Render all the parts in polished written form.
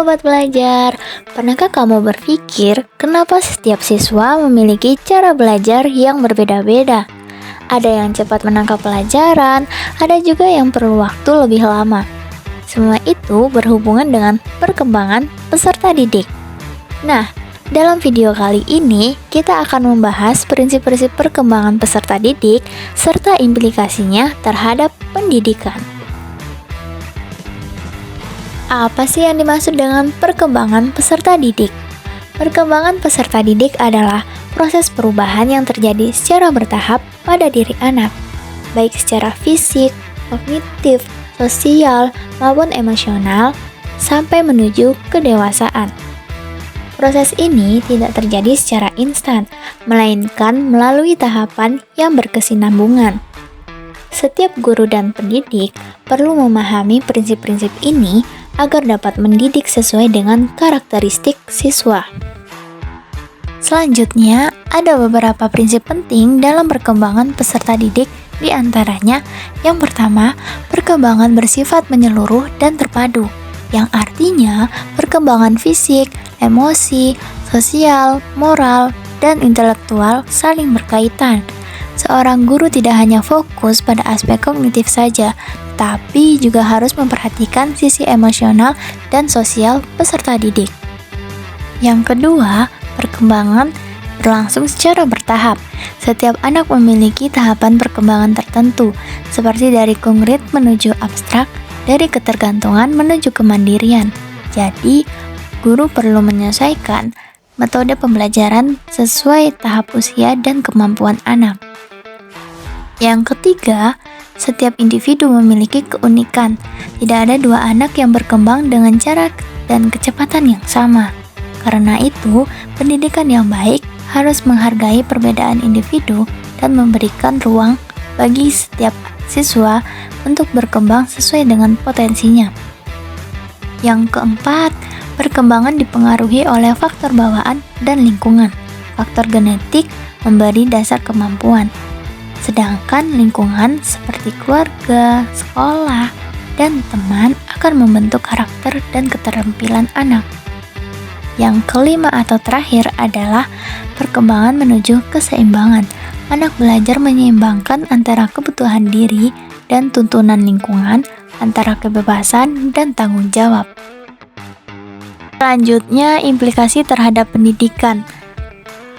Sobat Belajar, pernahkah kamu berpikir kenapa setiap siswa memiliki cara belajar yang berbeda-beda? Ada yang cepat menangkap pelajaran, ada juga yang perlu waktu lebih lama. Semua itu berhubungan dengan perkembangan peserta didik. Nah, dalam video kali ini kita akan membahas prinsip-prinsip perkembangan peserta didik serta implikasinya terhadap pendidikan. Apa sih yang dimaksud dengan perkembangan peserta didik? Perkembangan peserta didik adalah proses perubahan yang terjadi secara bertahap pada diri anak, baik secara fisik, kognitif, sosial, maupun emosional, sampai menuju kedewasaan. Proses ini tidak terjadi secara instan, melainkan melalui tahapan yang berkesinambungan. Setiap guru dan pendidik perlu memahami prinsip-prinsip ini agar dapat mendidik sesuai dengan karakteristik siswa. Selanjutnya, ada beberapa prinsip penting dalam perkembangan peserta didik, di antaranya yang pertama, perkembangan bersifat menyeluruh dan terpadu, yang artinya perkembangan fisik, emosi, sosial, moral, dan intelektual saling berkaitan. Seorang guru tidak hanya fokus pada aspek kognitif saja, tapi juga harus memperhatikan sisi emosional dan sosial peserta didik. Yang kedua, perkembangan berlangsung secara bertahap. Setiap anak memiliki tahapan perkembangan tertentu, seperti dari konkret menuju abstrak, dari ketergantungan menuju kemandirian. Jadi, guru perlu menyesuaikan metode pembelajaran sesuai tahap usia dan kemampuan anak. Yang ketiga, setiap individu memiliki keunikan. Tidak ada dua anak yang berkembang dengan cara dan kecepatan yang sama. Karena itu, pendidikan yang baik harus menghargai perbedaan individu dan memberikan ruang bagi setiap siswa untuk berkembang sesuai dengan potensinya. Yang keempat, perkembangan dipengaruhi oleh faktor bawaan dan lingkungan. Faktor genetik memberi dasar kemampuan, sedangkan lingkungan seperti keluarga, sekolah, dan teman akan membentuk karakter dan keterampilan anak. Yang kelima atau terakhir adalah perkembangan menuju keseimbangan. Anak belajar menyeimbangkan antara kebutuhan diri dan tuntunan lingkungan, antara kebebasan dan tanggung jawab. Selanjutnya, implikasi terhadap pendidikan.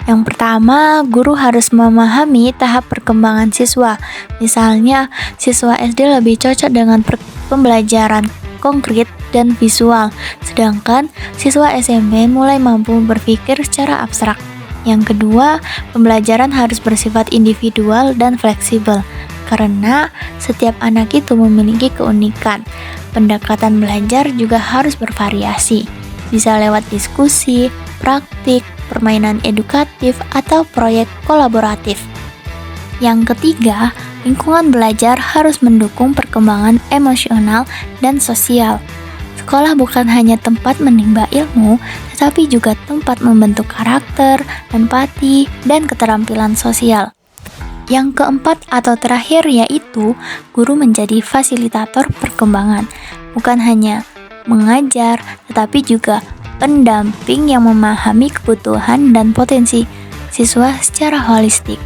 Yang pertama, guru harus memahami tahap perkembangan siswa. Misalnya, siswa SD lebih cocok dengan pembelajaran konkret dan visual, sedangkan siswa SMP mulai mampu berpikir secara abstrak. Yang kedua, pembelajaran harus bersifat individual dan fleksibel, karena setiap anak itu memiliki keunikan. Pendekatan belajar juga harus bervariasi, bisa lewat diskusi, praktik, permainan edukatif, atau proyek kolaboratif. Yang ketiga, lingkungan belajar harus mendukung perkembangan emosional dan sosial. Sekolah bukan hanya tempat menimba ilmu, tetapi juga tempat membentuk karakter, empati, dan keterampilan sosial. Yang keempat atau terakhir yaitu guru menjadi fasilitator perkembangan, bukan hanya mengajar, tetapi juga pendamping yang memahami kebutuhan dan potensi siswa secara holistik.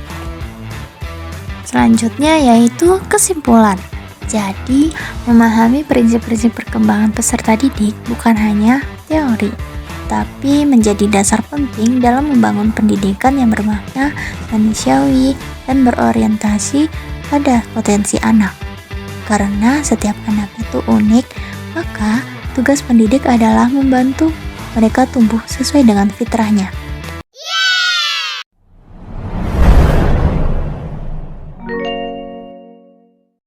Selanjutnya yaitu kesimpulan. Jadi, memahami prinsip-prinsip perkembangan peserta didik bukan hanya teori, tapi menjadi dasar penting dalam membangun pendidikan yang bermakna, manusiawi, dan berorientasi pada potensi anak. Karena setiap anak itu unik, maka tugas pendidik adalah membantu mereka tumbuh sesuai dengan fitrahnya.